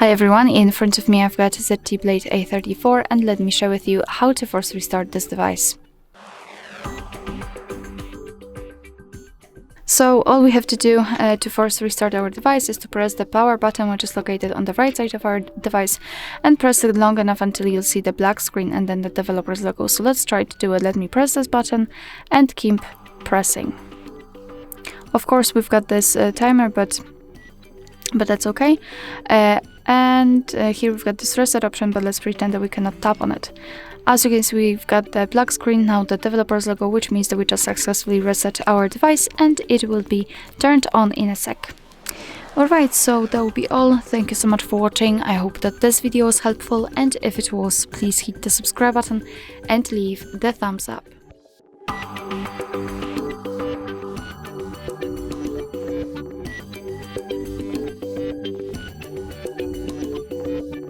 Hi everyone, in front of me I've got ZTE Blade A34 and let me share with you how to force restart this device. So all we have to do to force restart our device is to press the power button, which is located on the right side of our device, and press it long enough until you'll see the black screen and then the developer's logo. So let's try to do it. Let me press this button and keep pressing. Of course we've got this timer, but that's okay. Here we've got this reset option, but let's pretend that we cannot tap on it. As you can see, we've got the black screen, now the developer's logo, which means that we just successfully reset our device and it will be turned on in a sec. Alright, so that will be all. Thank you so much for watching. I hope that this video was helpful, and if it was, please hit the subscribe button and leave the thumbs up.